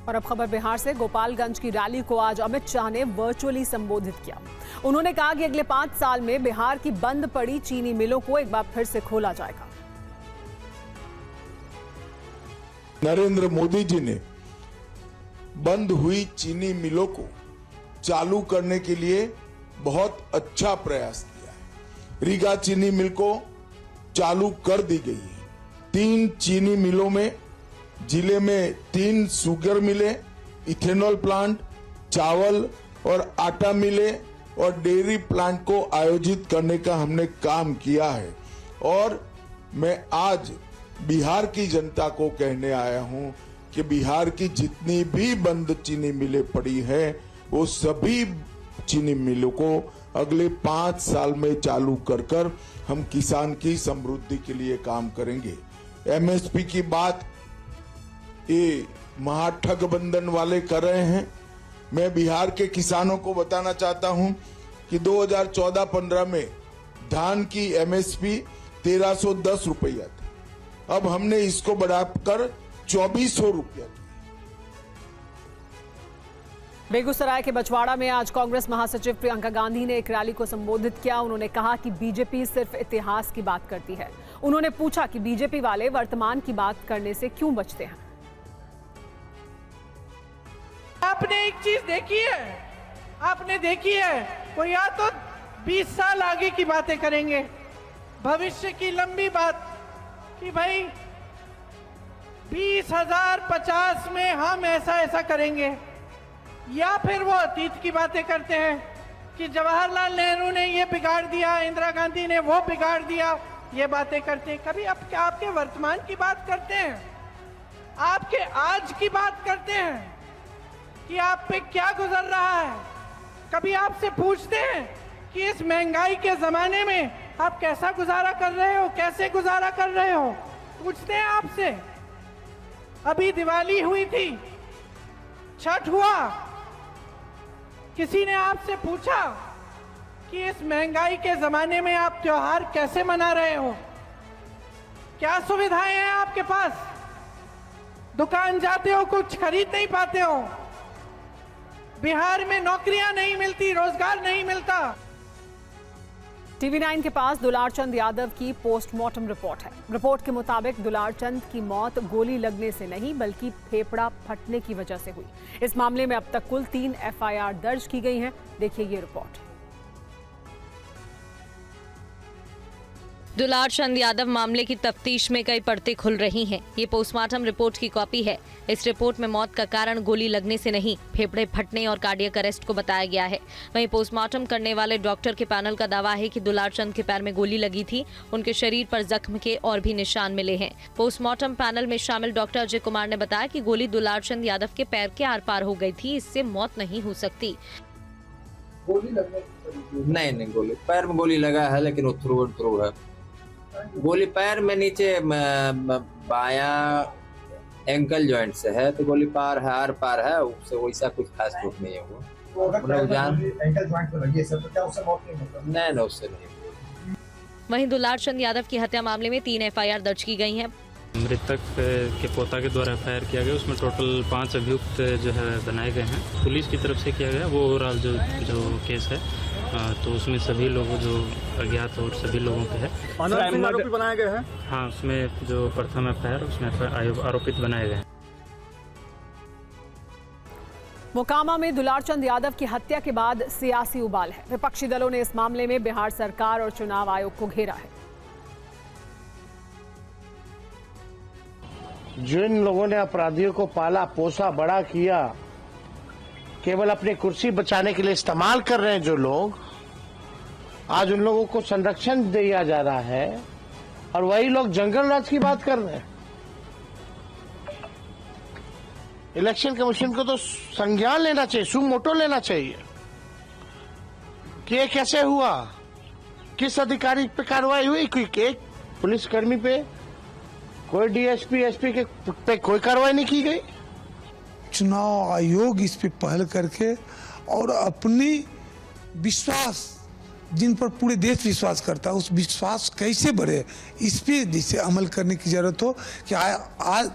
और अब खबर बिहार से। गोपालगंज की रैली को आज अमित शाह ने वर्चुअली संबोधित किया। उन्होंने कहा कि अगले 5 साल में बिहार की बंद पड़ी चीनी मिलों को एक बार फिर से खोला जाएगा। नरेंद्र मोदी जी ने बंद हुई चीनी मिलों को चालू करने के लिए बहुत अच्छा प्रयास किया है। रीगा चीनी मिल को चालू कर दी गई है। 3 चीनी मिलों में जिले में 3 शुगर मिले, इथेनॉल प्लांट, चावल और आटा मिले और डेयरी प्लांट को आयोजित करने का हमने काम किया है। और मैं आज बिहार की जनता को कहने आया हूं कि बिहार की जितनी भी बंद चीनी मिलें पड़ी है वो सभी चीनी मिलों को अगले 5 साल में चालू कर हम किसान की समृद्धि के लिए काम करेंगे। एमएसपी की बात ये महाठगबंधन वाले कर रहे हैं। मैं बिहार के किसानों को बताना चाहता हूं कि 2014-15 में धान की एमएसपी 1310 रुपया था। अब हमने इसको बढ़ाकर 2400 रुपया की। बेगूसराय के बछवाड़ा में आज कांग्रेस महासचिव प्रियंका गांधी ने एक रैली को संबोधित किया। उन्होंने कहा कि बीजेपी सिर्फ इतिहास की बात करती है। उन्होंने पूछा कि बीजेपी वाले वर्तमान की बात करने से क्यों बचते हैं। आपने एक चीज देखी है, आपने देखी है, वो या तो 20 साल आगे की बातें करेंगे, भविष्य की लंबी बात कि भाई 2050 में हम ऐसा ऐसा करेंगे, या फिर वो अतीत की बातें करते हैं कि जवाहरलाल नेहरू ने ये बिगाड़ दिया, इंदिरा गांधी ने वो बिगाड़ दिया, ये बातें करते हैं। कभी आपके वर्तमान की बात करते हैं, आपके आज की बात करते हैं कि आप पे क्या गुजर रहा है। कभी आपसे पूछते हैं कि इस महंगाई के जमाने में आप कैसा गुजारा कर रहे हो, कैसे गुजारा कर रहे हो, पूछते हैं आपसे। अभी दिवाली हुई थी, छठ हुआ, किसी ने आपसे पूछा कि इस महंगाई के जमाने में आप त्योहार कैसे मना रहे हो, क्या सुविधाएं हैं आपके पास, दुकान जाते हो कुछ खरीद नहीं पाते हो, बिहार में नौकरियां नहीं मिलती, रोजगार नहीं मिलता। TV9 के पास दुलारचंद यादव की पोस्टमार्टम रिपोर्ट है। रिपोर्ट के मुताबिक दुलारचंद की मौत गोली लगने से नहीं बल्कि फेफड़ा फटने की वजह से हुई। इस मामले में अब तक कुल 3 FIR दर्ज की गई हैं। देखिए ये रिपोर्ट। दुलारचंद यादव मामले की तफ्तीश में कई परतें खुल रही हैं। ये पोस्टमार्टम रिपोर्ट की कॉपी है। इस रिपोर्ट में मौत का कारण गोली लगने से नहीं, फेफड़े फटने और कार्डियक अरेस्ट को बताया गया है। वहीं पोस्टमार्टम करने वाले डॉक्टर के पैनल का दावा है कि दुलारचंद के पैर में गोली लगी थी। उनके शरीर पर जख्म के और भी निशान मिले हैं। पोस्टमार्टम पैनल में शामिल डॉक्टर अजय कुमार ने बताया कि गोली दुलारचंद यादव के पैर के आर पार हो गई थी, इससे मौत नहीं हो सकती। गोली लगने नहीं, गोली पैर में गोली लगा है, लेकिन वो थ्रू है। गोली पैर में नीचे बाया एंकल जॉइंट से है, तो गोली पार है, आर पार है, उससे वैसा कुछ खास चोट नहीं है। वो एंकल जॉइंट पे लगी है सर, तो क्या उससे मौत नहीं होता? नहीं, उससे नहीं। वहीं दुलारचंद यादव की हत्या मामले में 3 FIR दर्ज की गई हैं। मृतक के पोता के द्वारा FIR किया गया, उसमें टोटल 5 अभियुक्त जो है बनाए गए हैं। पुलिस की तरफ से किया गया वो ओवरऑल जो केस है, तो उसमें सभी लोग जो अज्ञात और सभी लोगों पे है। आरोपी बनाए गए हैं। हाँ, उसमें जो प्रथम FIR उसमें आरोपित बनाए गए हैं। मोकामा में दुलारचंद यादव की हत्या के बाद सियासी उबाल है। विपक्षी दलों ने इस मामले में बिहार सरकार और चुनाव आयोग को घेरा है। जिन लोगों ने अपराधियों को पाला पोसा बड़ा किया, केवल अपनी कुर्सी बचाने के लिए इस्तेमाल कर रहे हैं जो लोग, आज उन लोगों को संरक्षण दिया जा रहा है और वही लोग जंगल राज की बात कर रहे हैं। इलेक्शन कमीशन को तो संज्ञान लेना चाहिए, सुमोटो लेना चाहिए कि ये कैसे हुआ, किस अधिकारी पे कार्रवाई हुई, एक पुलिसकर्मी पे, कोई DSP SP के पे कोई कार्रवाई नहीं की गई। चुनाव आयोग इस पे पहल करके और अपनी विश्वास जिन पर पूरे देश विश्वास करता है, उस विश्वास कैसे बढ़े, इस पे जिसे अमल करने की जरूरत हो कि आज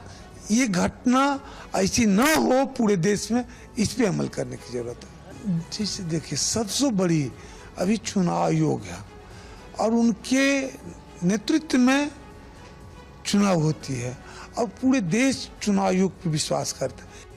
ये घटना ऐसी ना हो पूरे देश में, इस पे अमल करने की जरूरत है। जैसे देखिए, सबसे बड़ी अभी चुनाव आयोग है और उनके नेतृत्व में चुनाव होती है और पूरे देश चुनाव आयोग पर विश्वास करता है।